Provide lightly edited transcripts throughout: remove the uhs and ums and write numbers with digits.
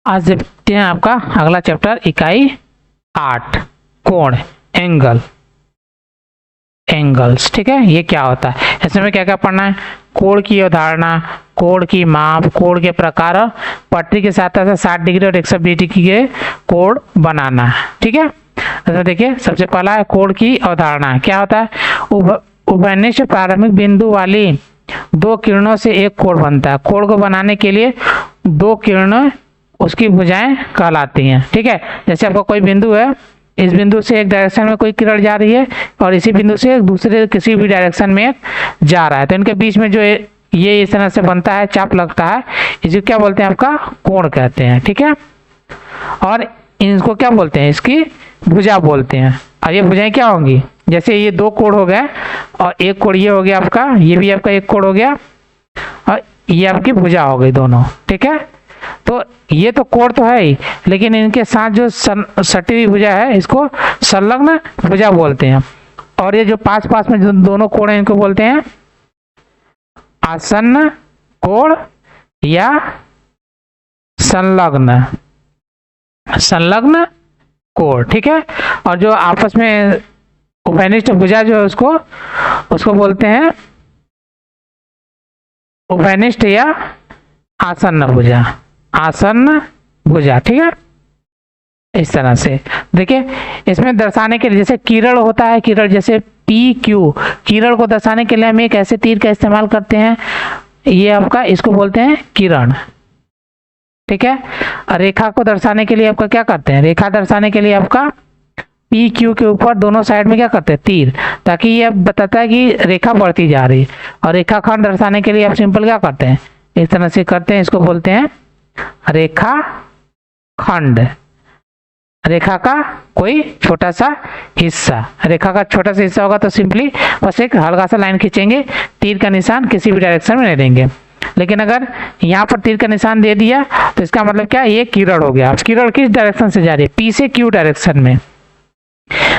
आज देखते हैं आपका अगला चैप्टर इकाई 8 कोण एंगल एंगल्स। ठीक है, ये क्या होता है, इसमें क्या क्या पढ़ना है, कोण की अवधारणा, कोण की माप, कोण के प्रकार, पटरी के साथ साथ 60 डिग्री और 120 डिग्री के कोण बनाना। ठीक है, तो देखिए सबसे पहला है कोण की अवधारणा। क्या होता है, उभयनिष्ठ प्रारंभिक बिंदु वाली दो किरणों से एक कोण बनता है। कोण को बनाने के लिए दो किरणें उसकी भुजाएं कहलाती हैं। ठीक है, जैसे आपका कोई बिंदु है, इस बिंदु से एक डायरेक्शन में कोई किरण जा रही है और इसी बिंदु से एक दूसरे किसी भी डायरेक्शन में जा रहा है, तो इनके बीच में जो ये इस तरह से बनता है, चाप लगता है, इसे क्या बोलते हैं, आपका कोण कहते हैं। ठीक है, और इनको क्या बोलते हैं, इसकी भुजा बोलते हैं। और ये भुजाएं क्या होंगी, जैसे ये दो कोण हो गए और एक कोण ये हो गया आपका, ये भी आपका एक कोण हो गया और ये आपकी भुजा हो गई दोनों। ठीक है, तो ये तो कोण तो है ही, लेकिन इनके साथ जो सटी हुई भुजा है इसको संलग्न भुजा बोलते हैं। और ये जो पास पास में जो दोनों कोण हैं इनको बोलते हैं आसन्न कोण या संलग्न कोण। ठीक है, और जो आपस में उभयनिष्ठ भुजा जो है उसको बोलते हैं उभयनिष्ठ या आसन्न भुजा। ठीक है, इस तरह से देखिए इसमें दर्शाने के लिए, जैसे किरण होता है, किरण जैसे पी क्यू, किरण को दर्शाने के लिए हम एक ऐसे तीर का इस्तेमाल करते हैं, ये आपका इसको बोलते हैं किरण। ठीक है, और रेखा को दर्शाने के लिए आपका क्या करते हैं, रेखा दर्शाने के लिए आपका पी क्यू के ऊपर दोनों साइड में क्या करते हैं, तीर, ताकि ये बताता है कि रेखा बढ़ती जा रही है। और रेखा खंड दर्शाने के लिए आप सिंपल क्या करते हैं, इस तरह से करते हैं, इसको बोलते हैं रेखा खंड। रेखा का कोई छोटा सा हिस्सा, रेखा का छोटा सा हिस्सा होगा तो सिंपली बस एक हल्का सा लाइन खींचेंगे, तीर का निशान किसी भी डायरेक्शन में नहीं देंगे। लेकिन अगर यहाँ पर तीर का निशान दे दिया तो इसका मतलब क्या, ये किरण हो गया। अब किरण किस डायरेक्शन से जा रही है, पी से क्यू डायरेक्शन में।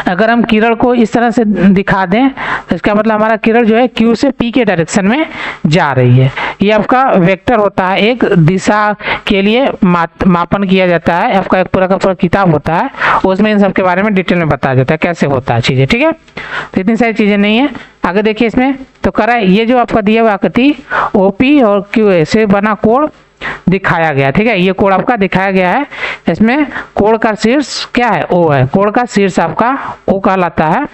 अगर हम किरण को इस तरह से दिखा दें तो इसका मतलब हमारा किरण जो है क्यू से पी के डायरेक्शन में जा रही है। ये आपका वेक्टर होता है, एक दिशा के लिए मापन किया जाता है। आपका एक पूरा का पूरा किताब होता है, उसमें इन सब के बारे में डिटेल में बताया जाता है कैसे होता है चीज़ें। ठीक है, तो इतनी सारी चीज़ें नहीं है। आगे देखिए इसमें तो करा, ये जो आपका दिया हुआ आकृति ओपी और क्यू ए से बना कोण दिखाया गया। ठीक है, ये कोण आपका दिखाया गया है, इसमें कोण का शीर्ष क्या है, ओ है, कोण का शीर्ष आपका ओ कहलाता है।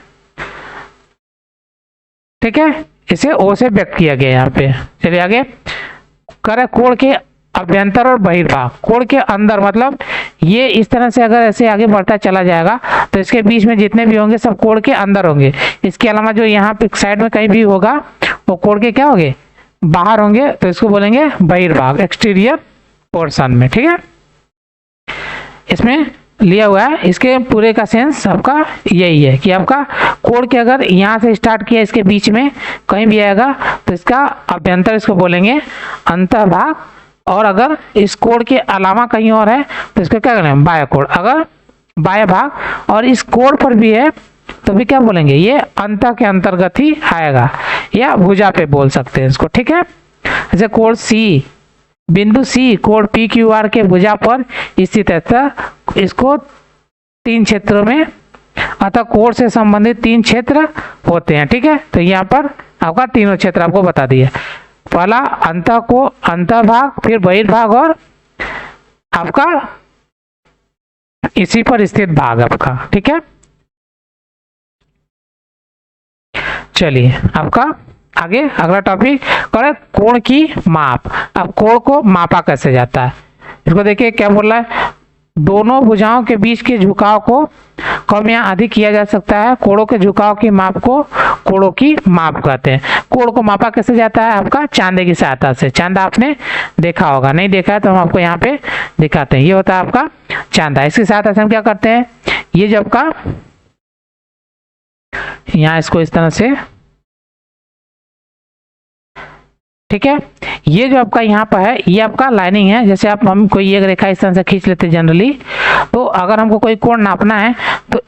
ठीक है, इसे ओ से व्यक्त किया गया यहाँ पे। चलिए आगे करें, कोण के अभ्यंतर और बहिर्भाग। कोण के अंदर मतलब ये इस तरह से अगर ऐसे आगे बढ़ता चला जाएगा तो इसके बीच में जितने भी होंगे सब कोण के अंदर होंगे। इसके अलावा जो यहाँ पे साइड में कहीं भी होगा वो कोण के क्या होंगे, बाहर होंगे, तो इसको बोलेंगे बहिर्भाग, एक्सटीरियर पोर्शन में। ठीक है, इसमें लिया हुआ है, इसके पूरे का सेंस आपका यही है कि आपका कोण के अगर यहाँ से स्टार्ट किया इसके बीच में कहीं भी आएगा तो इसका अभ्यंतर इसको बोलेंगे अंतःभाग, और अगर इस कोण के अलावा कहीं और है तो इसको क्या करेंगे, बाह्य कोण। अगर बाह्य भाग और इस कोण पर भी है तो भी क्या बोलेंगे, ये अंत के अंतर्गत ही आएगा, या भुजा पे बोल सकते हैं इसको। ठीक है, जैसे कोण सी, बिंदु सी कोण पी क्यू आर के भुजा पर स्थित है, तो इसको तीन क्षेत्रों में, अतः कोण से संबंधित तीन क्षेत्र होते हैं। ठीक है, तो यहाँ पर आपका तीनों क्षेत्र आपको बता दिए, पहला अंतःभाग, फिर बहिर्भाग और आपका इसी पर स्थित भाग आपका। ठीक है, चलिए आपका आगे अगला टॉपिक करें, कोण की माप। अब कोण को मापा कैसे जाता है, इसको देखिए क्या बोल रहा है, दोनों भुजाओं के बीच के झुकाव को कम या अधिक किया जा सकता है। कोणों के झुकाव की माप को कोणों की माप कहते हैं। कोण को मापा कैसे जाता है, आपका चांदे की सहायता से। चांदा आपने देखा होगा, नहीं देखा है तो हम आपको यहाँ पे दिखाते हैं। ये होता है आपका चांदा, इसकी सहायता से हम क्या करते हैं, ये जो आपका यहाँ इसको इस तरह से, ठीक है, ये जो आपका यहाँ पर है ये आपका लाइनिंग है। जैसे हम कोई एक रेखा इस तरह से खींच लेते हैं जनरली, तो अगर हमको कोई कोण नापना है तो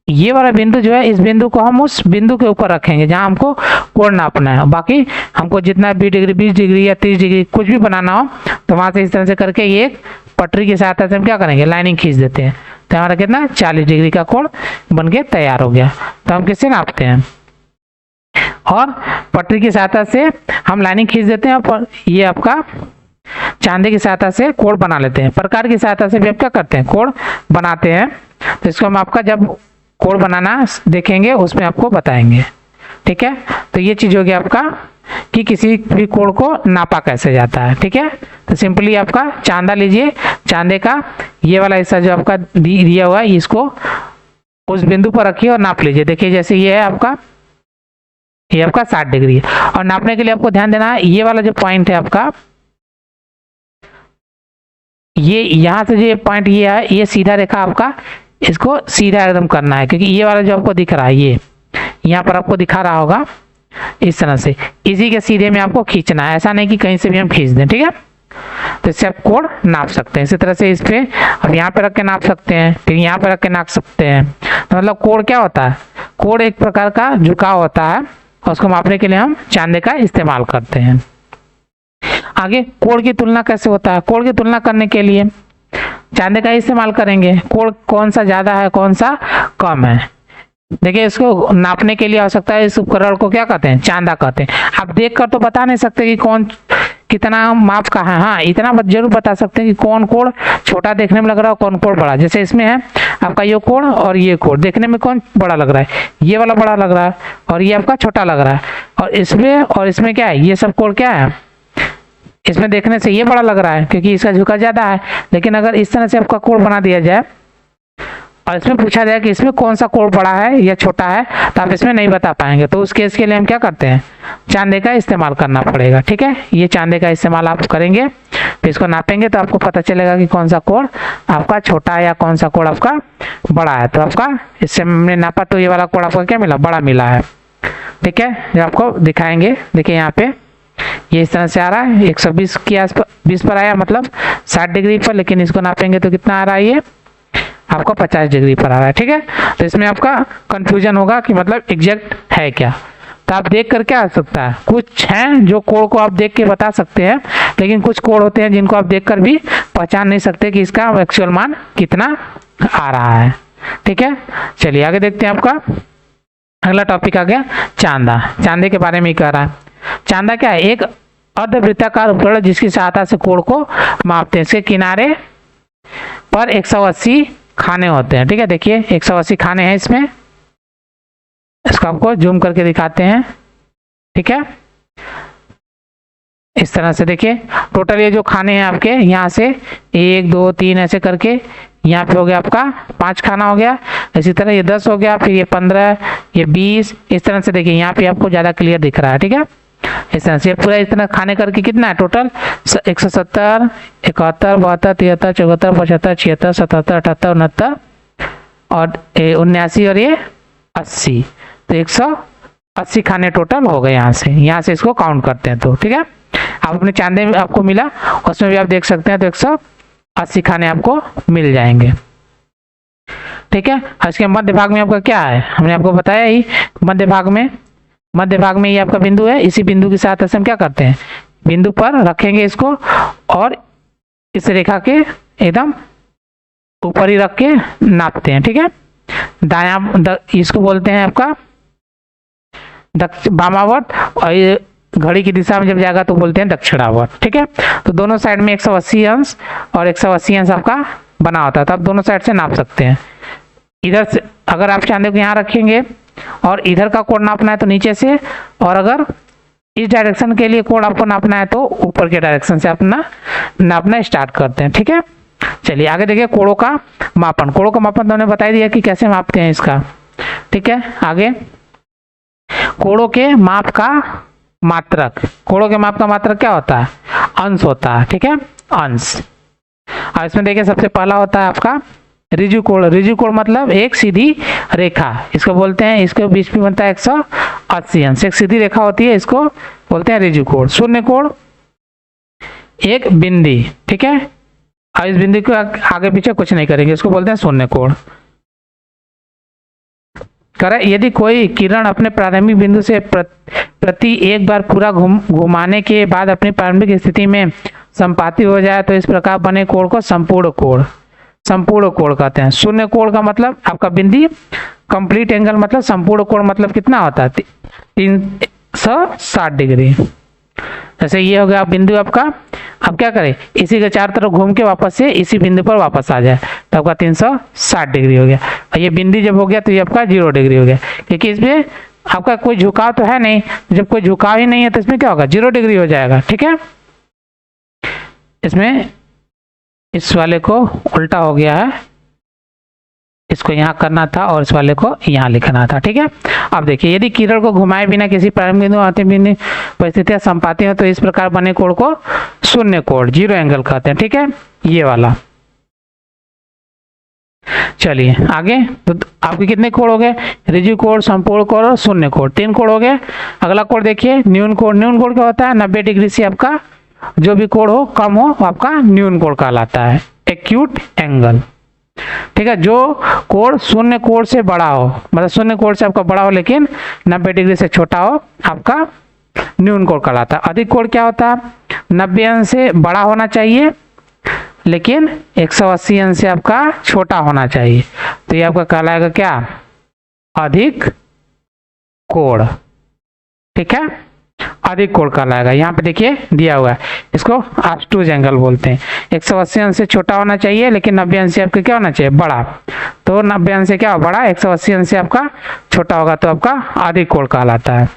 ये वाला बिंदु जो है, इस बिंदु को हम उस बिंदु के ऊपर रखेंगे जहां हमको कोण नापना है। बाकी हमको जितना 20 डिग्री 20 डिग्री या 30 डिग्री कुछ भी बनाना हो तो वहां से इस तरह से करके ये पटरी की सहायता से हम क्या करेंगे, लाइनिंग खींच देते हैं, तो हमारा कितना 40 डिग्री का कोण बन के तैयार हो गया। तो हम किससे नापते हैं, और पटरी की सहायता से हम लाइनिंग खींच देते हैं और ये आपका चांदे की सहायता से कोण बना लेते हैं। प्रकार की सहायता से भी आप क्या करते हैं, कोण बनाते हैं। तो इसको हम आपका जब कोण बनाना देखेंगे उसमें आपको बताएंगे, ठीक है। तो ये चीज हो गया आपका कि किसी भी कोण को नापा कैसे जाता है, ठीक है। तो सिंपली आपका चांदा लीजिए, चांदे का ये वाला हिस्सा जो आपका दिया हुआ है इसको उस बिंदु पर रखिए और नाप लीजिए। देखिए जैसे ये है आपका, ये आपका 60 डिग्री है। और नापने के लिए आपको ध्यान देना है ये वाला जो पॉइंट है आपका, ये यहाँ से जो पॉइंट ये है, ये सीधा रेखा आपका इसको सीधा एकदम करना है, क्योंकि ये वाला जो आपको दिख रहा है ये यहाँ पर आपको दिखा रहा होगा इस तरह से, इसी के सीधे में आपको खींचना है, ऐसा नहीं कि कहीं से भी हम खींच दें, ठीक है। तो इससे आप कोण नाप सकते हैं। इसी तरह से इस पे अब यहाँ पे रख के नाप सकते हैं, फिर यहाँ पे रख के नाप सकते हैं। तो मतलब कोण क्या होता है, कोण एक प्रकार का झुकाव होता है और उसको मापने के लिए हम चांदे का इस्तेमाल करते हैं। आगे कोण की तुलना कैसे होता है, कोण की तुलना करने के लिए चांदे का इस्तेमाल करेंगे। कोण कौन सा ज्यादा है कौन सा कम है, देखिए इसको नापने के लिए आवश्यकता है, इस उपकरण को क्या कहते हैं, चांदा कहते हैं। आप देख कर तो बता नहीं सकते कि कौन कितना माप का है, हाँ इतना जरूर बता सकते हैं कि कौन कोण छोटा देखने में लग रहा है, कौन कोण बड़ा। जैसे इसमें है आपका ये कोण और ये कोण, देखने में कौन बड़ा लग रहा है, ये वाला बड़ा लग रहा है और ये आपका छोटा लग रहा है। और इसमें क्या है, ये सब कोण क्या है, इसमें देखने से ये बड़ा लग रहा है क्योंकि इसका झुकाव ज्यादा है। लेकिन अगर इस तरह से आपका कोण बना दिया जाए और इसमें पूछा जाए कि इसमें कौन सा कोण बड़ा है या छोटा है, तो आप इसमें नहीं बता पाएंगे। तो उस केस के लिए हम क्या करते हैं, चांदे का इस्तेमाल करना पड़ेगा, ठीक है। ये चांदे का इस्तेमाल आप करेंगे, फिर इसको नापेंगे तो आपको पता चलेगा कि कौन सा कोण आपका छोटा है या कौन सा कोण आपका बड़ा है। तो आपका इससे हमने नापा तो ये वाला कोण आपको क्या मिला, बड़ा मिला है, ठीक है। जो आपको दिखाएंगे, देखिए यहाँ पे ये इस तरह से आ रहा है 120 के आसपास, 20 पर आया मतलब 60 डिग्री पर, लेकिन इसको नापेंगे तो कितना आ रहा है, ये आपको 50 डिग्री पर आ रहा है, ठीक है। तो इसमें आपका कंफ्यूजन होगा कि मतलब एग्जैक्ट है क्या। तो आप देख कर क्या आ सकता है, कुछ हैं जो कोण को आप देख के बता सकते हैं, लेकिन कुछ कोण होते हैं जिनको आप देख कर भी पहचान नहीं सकते कि इसका एक्चुअल मान कितना आ रहा है, ठीक है। चलिए आगे देखते हैं। आपका अगला टॉपिक आ गया चांदा। चांदे के बारे में ही कह रहा है। चांदा क्या है, एक अर्धवृत्ताकार उपकरण जिसकी सहायता से कोण को मापते हैं। इसके किनारे पर 180 खाने होते हैं, ठीक है। देखिए 180 खाने हैं इसमें, इसको आपको जूम करके दिखाते हैं, ठीक है। इस तरह से देखिए टोटल ये जो खाने हैं आपके, यहाँ से 1 2 3 ऐसे करके यहाँ पे हो गया आपका 5 खाना हो गया। इसी तरह ये 10 हो गया, फिर ये 15, ये 20, इस तरह से देखिए यहाँ पे आपको ज्यादा क्लियर दिख रहा है, ठीक है। इस तरह से पूरा इतना खाने करके कितना है टोटल 170, 71, 72, 73, 74, 75, 76, 77, 78, 69 और 79 और ये 80। तो 180 खाने टोटल हो गए। यहाँ से इसको काउंट करते हैं तो ठीक है। आप अपने चांदे में आपको मिला, उसमें भी आप देख सकते हैं, तो 180 खाने आपको मिल जाएंगे, ठीक है। इसके मध्य भाग में आपका क्या है, हमने आपको बताया ही, मध्य भाग में ये आपका बिंदु है। इसी बिंदु के साथ हम क्या करते हैं, बिंदु पर रखेंगे इसको और इस रेखा के एकदम ऊपर ही रख के नापते हैं, ठीक है। दायां इसको बोलते हैं आपका वामावर्त, और ये घड़ी की दिशा में जब जाएगा तो बोलते हैं दक्षिणावर्त, ठीक है। तो दोनों साइड में 180 अंश और 180 अंश आपका बना होता है, तो आप दोनों साइड से नाप सकते हैं। इधर से अगर आप चांदे को यहाँ रखेंगे और इधर का कोण नापना है तो नीचे से, और अगर इस डायरेक्शन के लिए कोण आपको नापना है तो ऊपर के डायरेक्शन से अपना नापना स्टार्ट करते हैं, ठीक है। चलिए आगे देखिए कोणों का मापन। कोणों का मापन तो हमने बता दिया कि कैसे मापते हैं इसका, ठीक है। आगे कोणों के माप का मात्रक, कोणों के माप का मात्रक क्या होता है, अंश होता है, ठीक है, अंश। और इसमें देखिए सबसे पहला होता है आपका ऋजु कोण। ऋजु कोण मतलब एक सीधी रेखा, इसको बोलते हैं, इसके बीच में बनता है 180 अंश। एक सीधी रेखा होती है, इसको बोलते हैं ऋजु कोण। शून्य कोण एक बिंदी, ठीक है, और इस बिंदी को आगे पीछे कुछ नहीं करेंगे, इसको बोलते हैं शून्य कोण। यदि कोई किरण अपने प्रारंभिक बिंदु से प्रति एक बार पूरा घुमाने के बाद अपनी प्रारंभिक स्थिति में संपाती हो जाए तो इस प्रकार बने कोण को संपूर्ण कोण कहते हैं। शून्य कोण का मतलब आपका बिंदी, कंप्लीट एंगल मतलब संपूर्ण कोण मतलब कितना होता है 360 डिग्री। जैसे ये हो गया बिंदु आपका। अब क्या करें, इसी के चारों तरफ घूम के वापस से इसी बिंदु पर वापस आ जाए तो आपका 360 डिग्री हो गया। और ये बिंदु जब हो गया तो ये आपका 0 डिग्री हो गया, क्योंकि इसमें आपका कोई झुकाव तो है नहीं। जब कोई झुकाव ही नहीं है तो इसमें क्या होगा, 0 डिग्री हो जाएगा। ठीक है, इसमें इस वाले को उल्टा हो गया है, इसको यहाँ करना था और इस वाले को यहाँ लिखना था। ठीक है, अब देखिए यदि किरण को घुमाए बिना किसी प्रारंभ बिंदु अंतिम बिंदु परिस्थितियां संपाती हो तो इस प्रकार बने कोण को शून्य कोण, 0 एंगल कहते हैं। ठीक है, ये वाला। चलिए आगे, तो आपके कितने कोण हो गए, ऋजु कोण, संपूर्ण कोण और शून्य कोण, 3 कोण हो गए। अगला कोण देखिए न्यून कोण। न्यून कोण क्या होता है, 90 डिग्री से आपका जो भी कोण हो कम हो वो आपका न्यून कोण कहलाता है, एक्यूट एंगल। ठीक है, जो कोण शून्य कोण से बड़ा हो, मतलब शून्य कोण से आपका बड़ा हो लेकिन 90 डिग्री से छोटा हो, आपका न्यून कोण कहलाता है। अधिक कोण क्या होता है, 90 अंश से बड़ा होना चाहिए लेकिन 180 अंश से आपका छोटा होना चाहिए, तो ये आपका कहलाएगा क्या, अधिक कोण। ठीक है, अधिक कोण कहलाएगा। यहाँ पे देखिए दिया हुआ है, इसको ऑब्टूज एंगल बोलते हैं। 180 अंश से छोटा होना चाहिए लेकिन 90 अंश से आपका क्या होना चाहिए, बड़ा। तो 90 अंश से क्या बड़ा, 180 अंश से आपका छोटा होगा तो आपका अधिक कोण कहलाता है।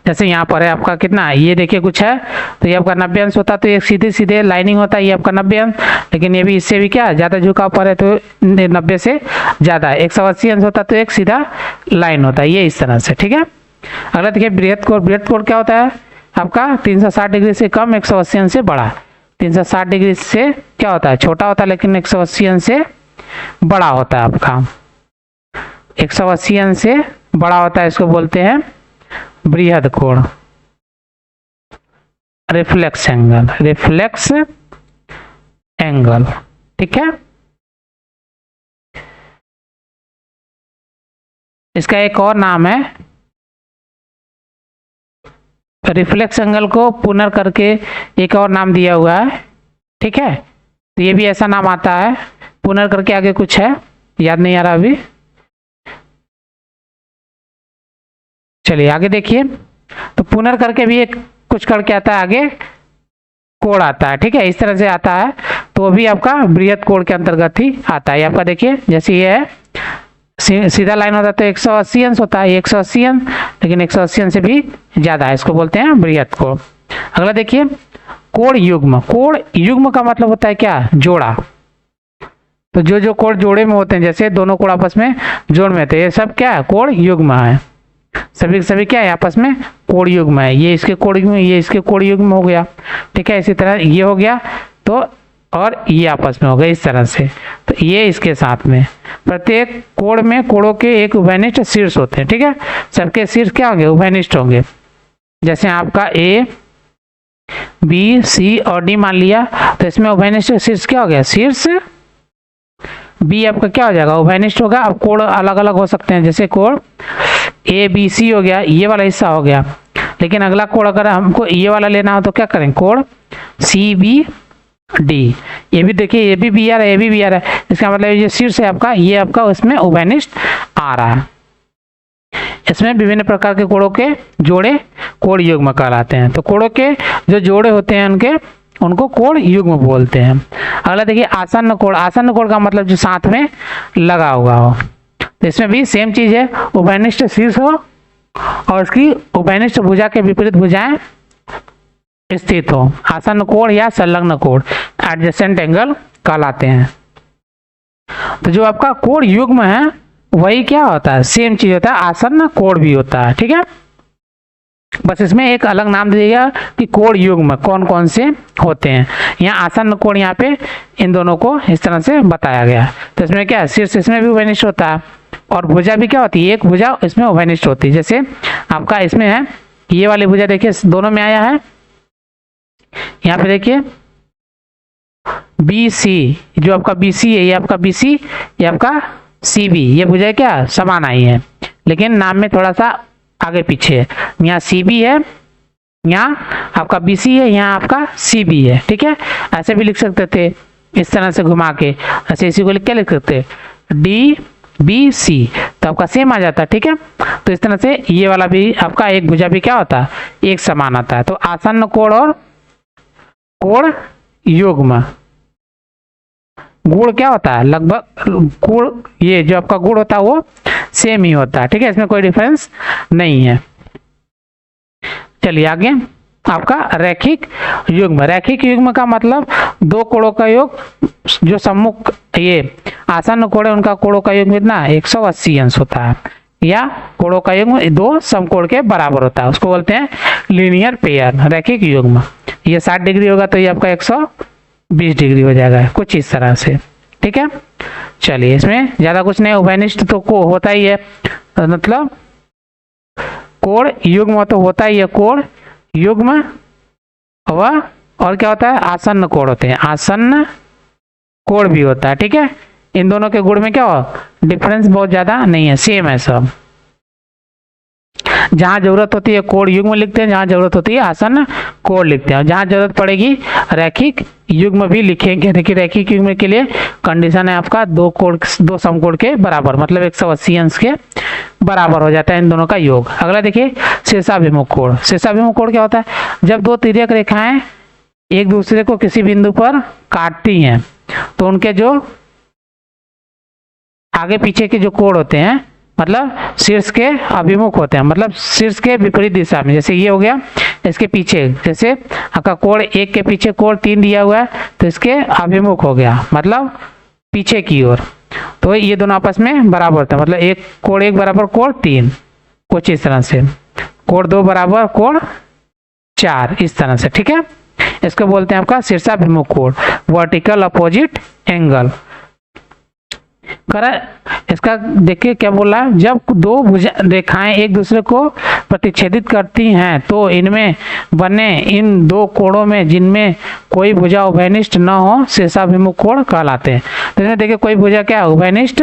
जैसे यहाँ पर है आपका कितना, ये देखिए कुछ है तो ये आपका 90 अंश होता तो एक सीधे सीधे लाइनिंग होता है, ये आपका 90 अंश, लेकिन ये भी इससे भी क्या ज़्यादा झुकाव पर है तो 90 से ज़्यादा है। 180 अंश होता तो एक सीधा लाइन होता है, ये इस तरह से। ठीक है, अगला देखिए बृहत कोण। बृहत कोण क्या होता है आपका 360 डिग्री से कम, 180 अंश से बड़ा। 360 डिग्री से क्या होता है, छोटा होता है लेकिन 180 अंश से बड़ा होता है आपका। 180 अंश से बड़ा होता है, इसको बोलते हैं बृहद कोण, रिफ्लेक्स एंगल, रिफ्लेक्स एंगल। ठीक है, इसका एक और नाम है, रिफ्लेक्स एंगल को पुनर् करके एक और नाम दिया हुआ है। ठीक है, तो ये भी ऐसा नाम आता है, पुनर् करके आगे कुछ है, याद नहीं आ रहा अभी। चलिए आगे देखिए, तो पुनर् करके भी एक कुछ करके आता है, आगे कोण आता है। ठीक है, इस तरह से आता है तो भी आपका बृहद कोण के अंतर्गत ही आता है। आपका देखिए जैसे ये है, सीधा लाइन होता है तो 180 अंश होता है, 180 अंश, लेकिन 180 अंश से भी ज्यादा है, इसको बोलते हैं बृहद कोण। अगला देखिए कोण युग्म। कोण युग्म का मतलब होता है क्या, जोड़ा। तो जो कोण जोड़े में होते हैं, जैसे दोनों कोण आपस में जोड़ में होते हैं, ये सब क्या है, कोण युग्म है। सभी सभी क्या है, आपस में कोण युग्म है। ये इसके कोण युग्म, ये इसके कोण युग्म हो गया। ठीक है, इसी तरह ये हो गया तो, और ये आपस में हो गया इस तरह से। तो ये इसके साथ में, प्रत्येक कोण में कोणों के एक उभयनिष्ठ शीर्ष होते हैं। ठीक है, सबके शीर्ष क्या होंगे, उभयनिष्ठ होंगे। जैसे आपका ए, बी, सी और डी मान लिया तो इसमें उभयनिष्ठ शीर्ष क्या हो गया, शीर्ष बी आपका क्या हो जाएगा, उभयनिष्ठ होगा। अब कोण अलग अलग हो सकते हैं, जैसे कोण ए बी सी हो गया, ये वाला हिस्सा हो गया। लेकिन अगला कोण अगर हमको ये वाला लेना हो तो क्या करें, कोण सी बी डी। ये भी देखिए, ये भी बी आ रहा है, ये भी बी आ रहा है, इसका मतलब ये शीर्ष है आपका, ये आपका उसमें उभयनिष्ठ आ रहा है। इसमें विभिन्न प्रकार के कोणों के जोड़े कोण युग्म कहलाते हैं। तो कोणों के जो जोड़े होते हैं उनको कोण युग्म बोलते हैं। अगला देखिए आसन्न कोण। आसन्न कोण का मतलब जो साथ में लगा हुआ हो। तो इसमें भी सेम चीज है, उभयनिष्ठ शीर्ष हो और उसकी उभयनिष्ठ भुजा के विपरीत भुजाएं स्थित हो। आसन्न कोण या संलग्न कोण, एडजेसेंट एंगल कहलाते हैं। तो जो आपका कोण युग्म है वही क्या होता है, सेम चीज होता है, आसन्न कोण भी होता है। ठीक है, बस इसमें एक अलग नाम दिया कि कोण युग्म कौन कौन से होते हैं। यहाँ आसन्न कोण, यहाँ पे इन दोनों को इस तरह से बताया गया। तो इसमें क्या है, शीर्ष इसमें भी उभयनिष्ठ होता है और भुजा भी क्या होती है, एक भुजा इसमें उभयनिष्ठ होती है। जैसे आपका इसमें है, ये वाली भुजा देखिए दोनों में आया है। यहाँ पे देखिए बी सी, जो आपका बी सी है, ये आपका बी सी, ये आपका सी बी, ये भुजा क्या समान आई है लेकिन नाम में थोड़ा सा आगे पीछे है। यहाँ सी बी है, यहाँ आपका आपका BC है, यहाँ आपका CB है, ठीक है। ऐसे भी लिख सकते थे इस तरह से घुमा के, ऐसे इसी को लिख के लिख सकते DBC, तो आपका सेम आ जाता है, ठीक है। तो इस तरह से ये वाला भी आपका एक भुजा भी क्या होता है, एक समान आता है। तो आसन्न कोण और कोण युग्म, गुण क्या होता है, लगभग गुण, ये जो आपका गुण होता है वो सेम ही होता है, ठीक है, इसमें कोई डिफरेंस नहीं है। चलिए आगे, आपका रैखिक युग्म। रैखिक युग्म का मतलब दो कोणों का योग, जो सम्मुख ये आसन्न कोण है उनका कोणों का युग्म कितना 180 अंश होता है, या कोणों का युग्म दो समकोण के बराबर होता है, उसको बोलते हैं लीनियर पेयर, रैखिक युग्म। ये 60 डिग्री होगा तो ये आपका 120 डिग्री हो जाएगा, कुछ इस तरह से, ठीक है। चलिए, इसमें ज्यादा कुछ नहीं, उभयनिष्ठ तो को होता ही है, मतलब कोण युग्म तो होता ही है, कोण युग्म और क्या होता है, आसन्न कोण होते हैं, आसन्न कोण भी होता है, ठीक है। इन दोनों के गुण में क्या हो, डिफरेंस बहुत ज्यादा नहीं है, सेम है सब। जहां जरूरत होती है कोण युग्म लिखते हैं, जहां जरूरत होती है आसन्न कोण लिखते हैं, और जहां जरूरत पड़ेगी रैखिक युग्म भी लिखेंगे। देखिए रैखिक युग्म के लिए कंडीशन है आपका दो समकोण के बराबर, मतलब 180 अंश के बराबर हो जाता है इन दोनों का योग। अगला देखिए शीर्षाभिमुख कोण। शीर्षाभिमुख कोण क्या होता है, जब दो तिर्यक रेखाएं एक दूसरे को किसी बिंदु पर काटती हैं तो उनके जो आगे पीछे के जो कोण होते हैं, मतलब शीर्ष के अभिमुख होते हैं, मतलब शीर्ष के विपरीत दिशा में। जैसे ये हो गया, इसके पीछे जैसे आपका कोण एक के पीछे कोण 3 दिया हुआ है तो इसके अभिमुख हो गया, मतलब पीछे की ओर, तो ये दोनों आपस में बराबर होते हैं, मतलब एक कोण 1 बराबर कोण 3, कुछ इस तरह से, कोण 2 बराबर कोण 4, इस तरह से, ठीक है। इसको बोलते हैं आपका शीर्षाभिमुख कोण, वर्टिकल अपोजिट एंगल। इसका देखिए क्या बोल रहा है, जब दो रेखाएं एक दूसरे को प्रतिच्छेदित करती हैं तो इनमें बने इन दो कोणों में जिनमें कोई भुजा उभयनिष्ठ न हो शीर्षाभिमुख कोण कहलाते हैं। तो इसमें देखिए कोई भुजा क्या उभयनिष्ठ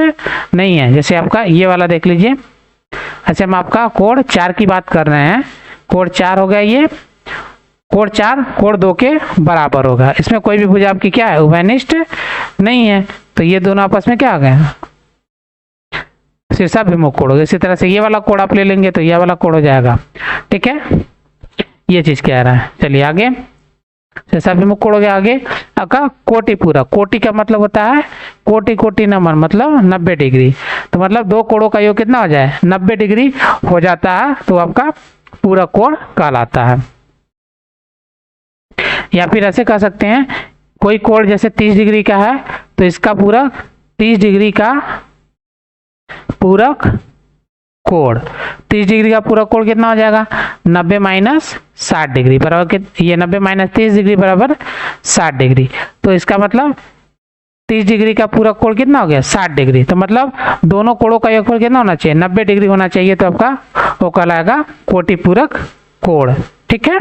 नहीं है, जैसे आपका ये वाला देख लीजिए। अच्छा, हम आपका कोण 4 की बात कर रहे हैं, कोण 4 हो गया, ये कोण 4 कोण 2 के बराबर होगा, इसमें कोई भी भुजा आपकी क्या है उभयनिष्ठ नहीं है, तो ये दोनों आपस में क्या आ गए शीर्षाभिमुख कोण। इसी तरह से ये वाला कोण आप ले लेंगे तो ये वाला कोण हो जाएगा, ठीक है, ये चीज कह रहा है। चलिए आगे, शीर्षाभिमुख कोण हो गया। आगे आपका कोटि पूरक। कोटि का मतलब होता है कोटि कोटि नमन, मतलब 90 डिग्री, तो मतलब दो कोणों का योग कितना हो जाए 90 डिग्री हो जाता है, तो आपका पूरक कोण कहलाता है। या फिर ऐसे कह सकते हैं, कोई कोण जैसे 30 डिग्री का है तो इसका पूरक 30 डिग्री का पूरक कोण, 30 डिग्री का पूरक कोण कितना हो जाएगा 90 माइनस 60 डिग्री बराबर, ये 90 माइनस 30 डिग्री बराबर 60 डिग्री, तो इसका मतलब 30 डिग्री का पूरक कोण कितना हो गया 60 डिग्री, तो मतलब दोनों कोणों का योगफल कितना होना चाहिए 90 डिग्री होना चाहिए, तो आपका वो कहलाएगा कोटि पूरक कोण, ठीक है।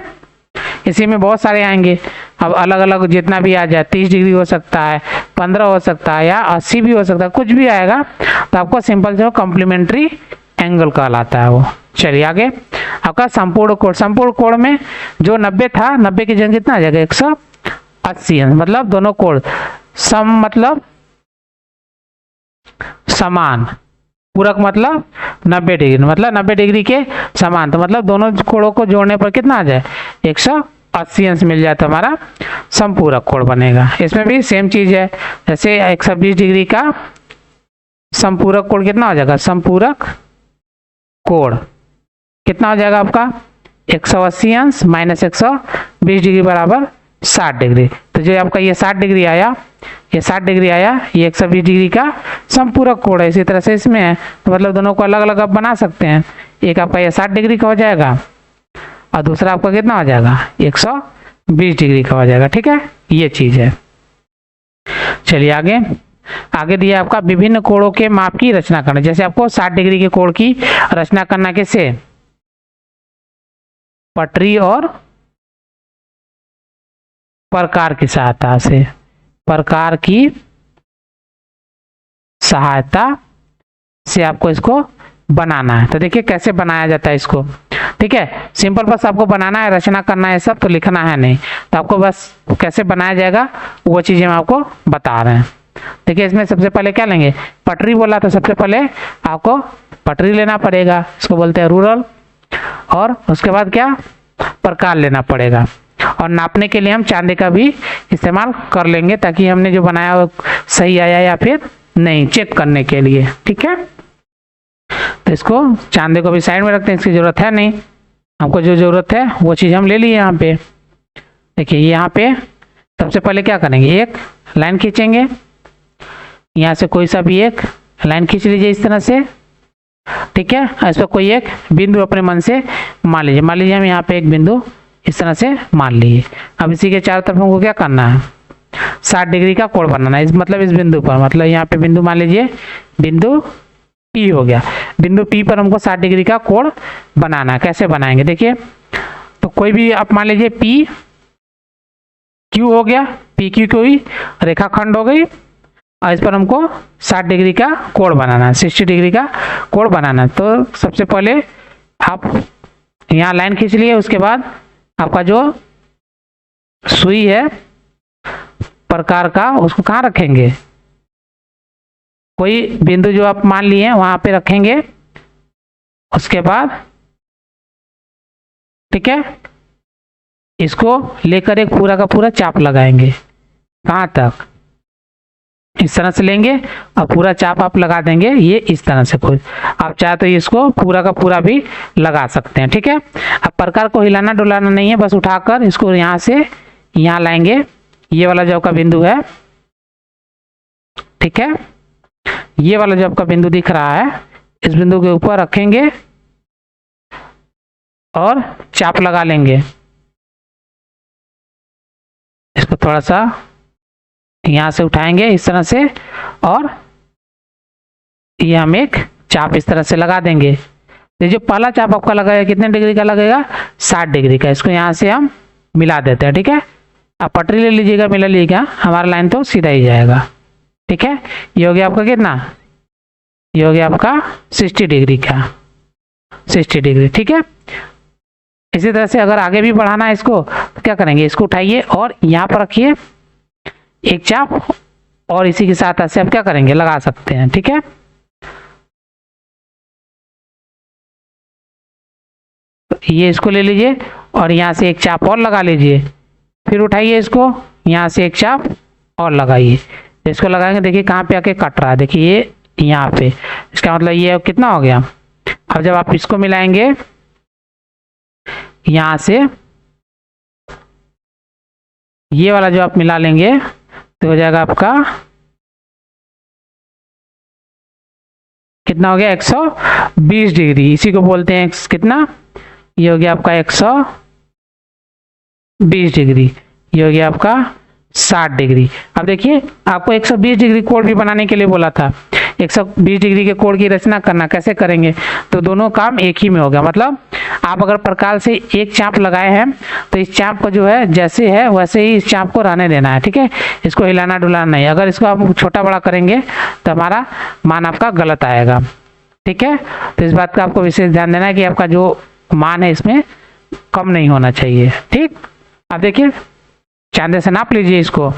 इसी में बहुत सारे आएंगे, अब अलग अलग जितना भी आ जाए, 30 डिग्री हो सकता है, 15 हो सकता है, या 80 भी हो सकता है, कुछ भी आएगा तो आपको सिंपल जो कॉम्प्लीमेंट्री एंगल कहलाता है वो। चलिए आगे, आपका संपूर्ण कोण। संपूर्ण कोण में जो 90 था, 90 की जगह कितना आ जाएगा 180, मतलब दोनों कोण सम, मतलब समान, पूरक मतलब 90 डिग्री, मतलब 90 डिग्री के समान, तो मतलब दोनों कोणों को जोड़ने पर कितना आ जाए 180 अंश मिल जाए तो हमारा समपूरक कोण बनेगा। इसमें भी सेम चीज है, जैसे 120 डिग्री का समपूरक कोण कितना हो जाएगा, समपूरक कोण कितना हो जाएगा आपका 180 अंश माइनस 120 डिग्री बराबर 60 डिग्री, तो जो आपका ये 60 डिग्री आया, ये 60 डिग्री आया, ये 120 डिग्री का समपूरक कोण है। इसी तरह से इसमें है, तो मतलब दोनों को अलग अलग आप बना सकते हैं, एक आपका ये 60 डिग्री का हो जाएगा और दूसरा आपका कितना हो जाएगा 120 डिग्री का हो जाएगा, ठीक है, ये चीज है। चलिए आगे, आगे दिया आपका विभिन्न कोणों के माप की रचना करना। जैसे आपको 60 डिग्री के कोण की रचना करना कैसे, पटरी और प्रकार की सहायता से, प्रकार की सहायता से आपको इसको बनाना है। तो देखिए कैसे बनाया जाता है इसको, ठीक है, सिंपल बस आपको बनाना है, रचना करना है, सब तो लिखना है नहीं। तो आपको बस कैसे बनाया जाएगा वो चीज़ें हम आपको बता रहे हैं। देखिए इसमें सबसे पहले क्या लेंगे, पटरी बोला तो सबसे पहले आपको पटरी लेना पड़ेगा, इसको बोलते हैं रूरल। और उसके बाद क्या, प्रकार लेना पड़ेगा। और नापने के लिए हम चांदी का भी इस्तेमाल कर लेंगे ताकि हमने जो बनाया वो सही आया या फिर नहीं, चेक करने के लिए। ठीक है, तो इसको चांदी को भी साइड में रखते हैं, इसकी ज़रूरत है नहीं, हमको जो ज़रूरत है वो चीज़ हम ले लिए यहाँ पे। देखिए यहाँ पे सबसे पहले क्या करेंगे, एक लाइन खींचेंगे, यहाँ से कोई सा भी एक लाइन खींच लीजिए इस तरह से। ठीक है, इस पर कोई एक बिंदु अपने मन से मान लीजिए, मान लीजिए हम यहाँ पे एक बिंदु इस तरह से मान लिए। अब इसी के चारों तरफ हमको क्या करना है, 60 डिग्री का कोण बनाना है, इस मतलब इस बिंदु पर, मतलब यहाँ पे बिंदु मान लीजिए बिंदु P हो गया, बिंदु P पर हमको 60 डिग्री का कोण बनाना है। कैसे बनाएंगे देखिए, तो कोई भी आप मान लीजिए P Q हो गया, P Q कोई रेखाखंड हो गई, और इस पर हमको 60 डिग्री का कोण बनाना है, 60 डिग्री का कोण बनाना है। तो सबसे पहले आप यहाँ लाइन खींच लिए, उसके बाद आपका जो सुई है प्रकार का उसको कहाँ रखेंगे, कोई बिंदु जो आप मान लिए हैं वहां पे रखेंगे। उसके बाद ठीक है, इसको लेकर एक पूरा का पूरा चाप लगाएंगे, कहाँ तक, इस तरह से लेंगे और पूरा चाप आप लगा देंगे, ये इस तरह से। कोई आप चाहे तो इसको पूरा का पूरा भी लगा सकते हैं। ठीक है, अब प्रकार को हिलाना डुलाना नहीं है, बस उठाकर इसको यहाँ से यहाँ लाएंगे, ये वाला जो आपका बिंदु है, ठीक है, ये वाला जो आपका बिंदु दिख रहा है, इस बिंदु के ऊपर रखेंगे और चाप लगा लेंगे। इसको थोड़ा सा यहाँ से उठाएंगे इस तरह से, और ये हम एक चाप इस तरह से लगा देंगे। ये जो पहला चाप आपका लगेगा कितने डिग्री का लगेगा, 60 डिग्री का। इसको यहाँ से हम मिला देते हैं। ठीक है, आप पटरी ले लीजिएगा, मिला लीजिएगा, हमारा लाइन तो सीधा ही जाएगा। ठीक है, ये हो गया आपका कितना, ये हो गया आपका 60 डिग्री का, 60 डिग्री। ठीक है, इसी तरह से अगर आगे भी बढ़ाना है इसको तो क्या करेंगे, इसको उठाइए और यहाँ पर रखिए एक चाप, और इसी के साथ ऐसे आप क्या करेंगे, लगा सकते हैं। ठीक है, तो ये इसको ले लीजिए और यहाँ से एक चाप और लगा लीजिए, फिर उठाइए इसको, यहाँ से एक चाप और लगाइए। इसको लगाएंगे, देखिए कहाँ पे आके कट रहा है, देखिए ये यहाँ पे, इसका मतलब ये कितना हो गया। अब जब आप इसको मिलाएंगे यहाँ से, ये वाला जो आप मिला लेंगे तो हो जाएगा आपका कितना हो गया, 120 डिग्री। इसी को बोलते हैं कितना, ये हो गया आपका 120 डिग्री, ये हो गया आपका 60 डिग्री। अब देखिए आपको 120 डिग्री कोण भी बनाने के लिए बोला था, 120 डिग्री के कोण की रचना करना कैसे करेंगे, तो दोनों काम एक ही में हो गया। मतलब आप अगर प्रकार से एक चाप लगाए हैं तो इस चाप को जो है जैसे है वैसे ही इस चाप को रहने देना है। ठीक है, इसको हिलाना डुलाना नहीं, अगर इसको आप छोटा बड़ा करेंगे तो हमारा मान आपका गलत आएगा। ठीक है, तो इस बात का आपको विशेष ध्यान देना है कि आपका जो मान है इसमें कम नहीं होना चाहिए। ठीक, अब देखिए चांदे से नाप लीजिए, इसको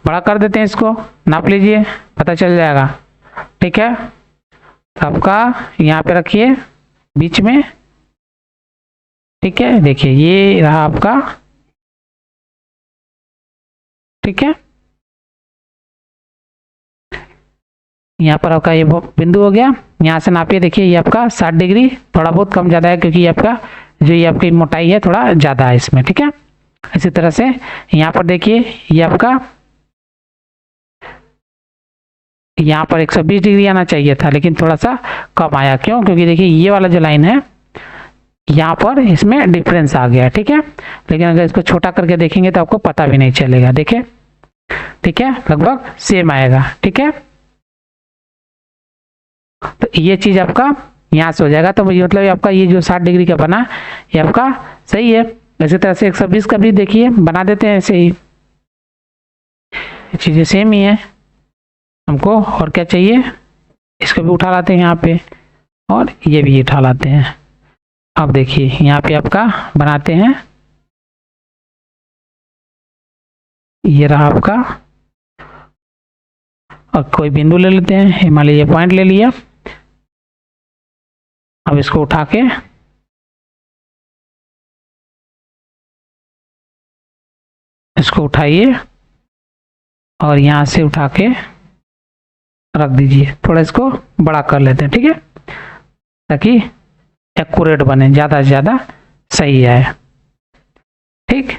बड़ा कर देते हैं, इसको नाप लीजिए, पता चल जाएगा। ठीक है, तो आपका यहाँ पे रखिए बीच में। ठीक है, देखिए ये रहा आपका। ठीक है, यहाँ पर आपका ये बिंदु हो गया, यहाँ से नापिए, देखिए ये आपका 60 डिग्री, थोड़ा बहुत कम ज़्यादा है क्योंकि ये आपका जो ये आपकी मोटाई है थोड़ा ज़्यादा है इसमें। ठीक है, इसी तरह से यहाँ पर देखिए ये आपका यहाँ पर 120 डिग्री आना चाहिए था, लेकिन थोड़ा सा कम आया। क्यों, क्योंकि देखिए ये वाला जो लाइन है यहाँ पर इसमें डिफरेंस आ गया। ठीक है, लेकिन अगर इसको छोटा करके देखेंगे तो आपको पता भी नहीं चलेगा। देखिए, ठीक है, लगभग सेम आएगा। ठीक है, तो ये चीज आपका यहाँ से हो जाएगा। तो मतलब आपका ये जो 60 डिग्री का बना ये आपका सही है। इसी तरह से 120 का भी देखिए बना देते हैं ऐसे ही, चीजें सेम ही है। हमको और क्या चाहिए, इसको भी उठा लाते हैं यहाँ पे और ये भी उठा लाते हैं। अब देखिए यहाँ पे आपका बनाते हैं, ये रहा आपका, और कोई बिंदु ले लेते हैं, मान लीजिए पॉइंट ले लिया। अब इसको उठा के इसको उठाइए और यहाँ से उठा के रख दीजिए। थोड़ा इसको बड़ा कर लेते हैं, ठीक है, ताकि एक्यूरेट बने, ज़्यादा से ज़्यादा सही आए। ठीक,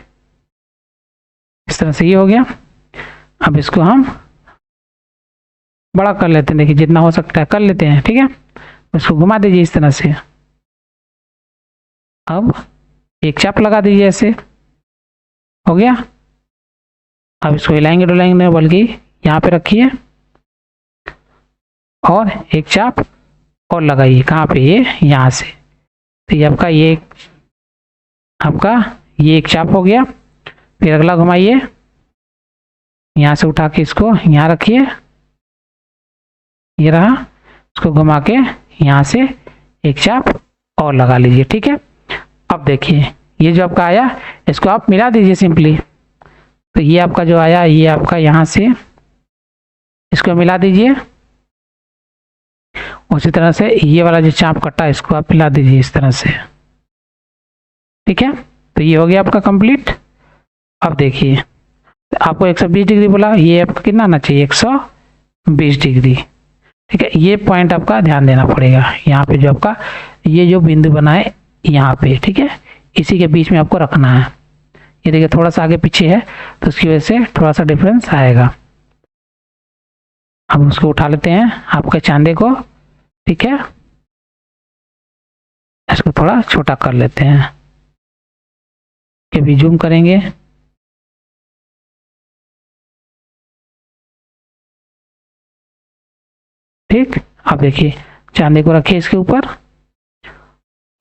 इस तरह से ये हो गया। अब इसको हम बड़ा कर लेते हैं, देखिए जितना हो सकता है कर लेते हैं, ठीक है। इसको घुमा दीजिए इस तरह से। अब एक चाप लगा दीजिए, ऐसे हो गया। अब इसको हिलाएंगे डुलाएंगे नहीं, बल्कि यहाँ पे रखिए और एक चाप और लगाइए। कहाँ पे? ये यहाँ से। तो ये आपका ये एक चाप हो गया। फिर अगला घुमाइए, यहाँ से उठा के इसको यहाँ रखिए, ये रहा। इसको घुमा के यहाँ से एक चाप और लगा लीजिए, ठीक है। अब देखिए ये जो आपका आया, इसको आप मिला दीजिए सिंपली। तो ये आपका जो आया, ये आपका यहाँ से इसको मिला दीजिए। उसी तरह से ये वाला जो चाप कटा है, इसको आप मिला दीजिए इस तरह से, ठीक है। तो ये हो गया आपका कंप्लीट। अब देखिए आपको 120 डिग्री बोला, ये आपका कितना आना चाहिए? 120 डिग्री, ठीक है। ये पॉइंट आपका ध्यान देना पड़ेगा, यहाँ पे जो आपका ये जो बिंदु बना है यहाँ पे, ठीक है, इसी के बीच में आपको रखना है। ये देखिए थोड़ा सा आगे पीछे है, तो उसकी वजह से थोड़ा सा डिफरेंस आएगा। अब उसको उठा लेते हैं आपके चांदे को, ठीक है। इसको थोड़ा छोटा कर लेते हैं, कभी जूम करेंगे। ठीक, अब देखिए चांदी को रखिए इसके ऊपर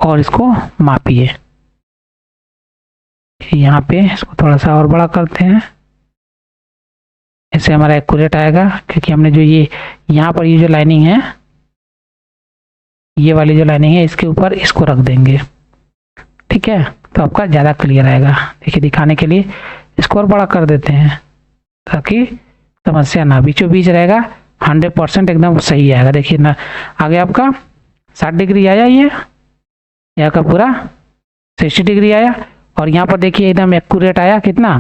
और इसको मापिए। यहाँ पे इसको थोड़ा सा और बड़ा करते हैं, इससे हमारा एक्यूरेट आएगा। क्योंकि हमने जो ये यहाँ पर ये जो लाइनिंग है, ये वाली जो लाइनिंग है, इसके ऊपर इसको रख देंगे, ठीक है। तो आपका ज़्यादा क्लियर आएगा। देखिए दिखाने के लिए इसको और बड़ा कर देते हैं, ताकि समस्या ना, बीचों बीच रहेगा, 100% एकदम सही आएगा। देखिए ना, आगे आपका 60 डिग्री आया, ये यहाँ का पूरा 60 डिग्री आया। और यहाँ पर देखिए एकदम एक्यूरेट आया, कितना?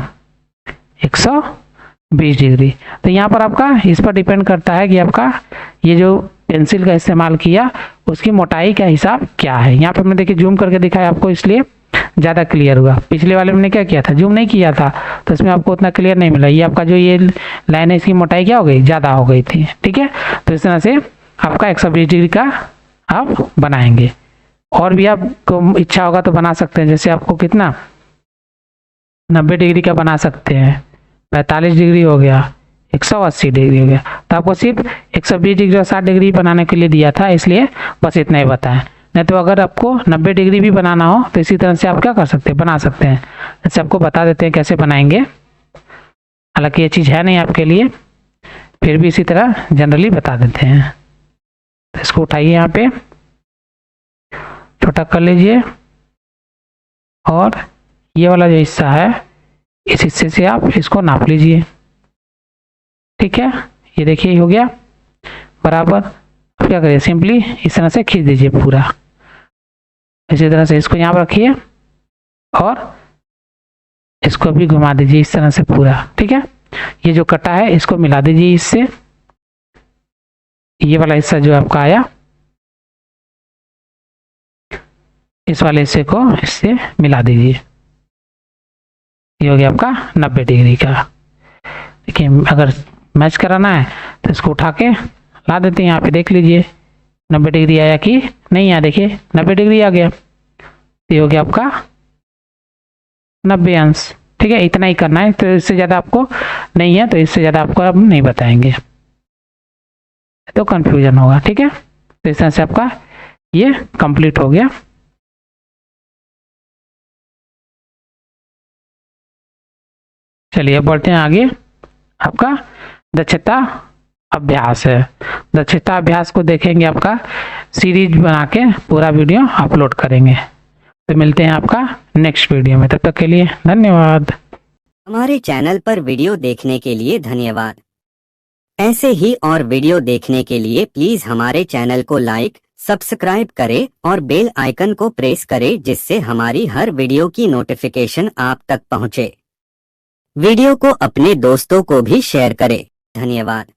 120 डिग्री। तो यहाँ पर आपका इस पर डिपेंड करता है कि आपका ये जो पेंसिल का इस्तेमाल किया, उसकी मोटाई का हिसाब क्या है। यहाँ पर मैं देखिए जूम करके दिखाया आपको, इसलिए ज़्यादा क्लियर हुआ। पिछले वाले में क्या किया था? जूम नहीं किया था, तो इसमें आपको उतना क्लियर नहीं मिला। ये आपका जो ये लाइन है, इसकी मोटाई क्या हो गई? ज़्यादा हो गई थी, ठीक है। तो इस तरह से आपका 120 डिग्री का आप बनाएंगे। और भी आपको इच्छा होगा तो बना सकते हैं, जैसे आपको कितना 90 डिग्री का बना सकते हैं, 45 डिग्री हो गया, 180 डिग्री हो गया। तो आपको सिर्फ 120 डिग्री और 60 डिग्री बनाने के लिए दिया था, इसलिए बस इतना ही बताएं। नहीं तो अगर आपको 90 डिग्री भी बनाना हो तो इसी तरह से आप क्या कर सकते हैं? बना सकते हैं। जैसे आपको बता देते हैं कैसे बनाएंगे, हालांकि ये चीज़ है नहीं आपके लिए, फिर भी इसी तरह जनरली बता देते हैं। तो इसको उठाइए, यहाँ पे छोटा कर लीजिए और ये वाला जो हिस्सा है, इस हिस्से से आप इसको नाप लीजिए, ठीक है। ये देखिए हो गया बराबर। अब क्या करिए? सिंपली इस तरह से खींच दीजिए पूरा। इसी तरह से इसको यहाँ पर रखिए और इसको भी घुमा दीजिए इस तरह से पूरा, ठीक है। ये जो कटा है इसको मिला दीजिए इससे, ये वाला हिस्सा जो आपका आया, इस वाले हिस्से को इससे मिला दीजिए। ये हो गया आपका 90 डिग्री का। देखिए अगर मैच कराना है तो इसको उठा के ला देते हैं यहाँ पे, देख लीजिए 90 डिग्री आया कि नहीं आया। देखिए 90 डिग्री आ गया। ये हो गया आपका 90 अंश, ठीक है। इतना ही करना है, तो इससे ज़्यादा आपको नहीं है, तो इससे ज़्यादा आपको अब नहीं बताएंगे तो कंफ्यूजन होगा, ठीक है। तो इस तरह से आपका ये कंप्लीट हो गया। चलिए अब बढ़ते हैं आगे। आपका दक्षता अभ्यास है। दक्षता अभ्यास को देखेंगे, आपका सीरीज बना के पूरा वीडियो अपलोड करेंगे। तो मिलते हैं आपका नेक्स्ट वीडियो में, तब तक के लिए धन्यवाद। हमारे चैनल पर वीडियो देखने के लिए धन्यवाद। ऐसे ही और वीडियो देखने के लिए प्लीज हमारे चैनल को लाइक, सब्सक्राइब करें और बेल आइकन को प्रेस करें, जिससे हमारी हर वीडियो की नोटिफिकेशन आप तक पहुंचे। वीडियो को अपने दोस्तों को भी शेयर करें। धन्यवाद।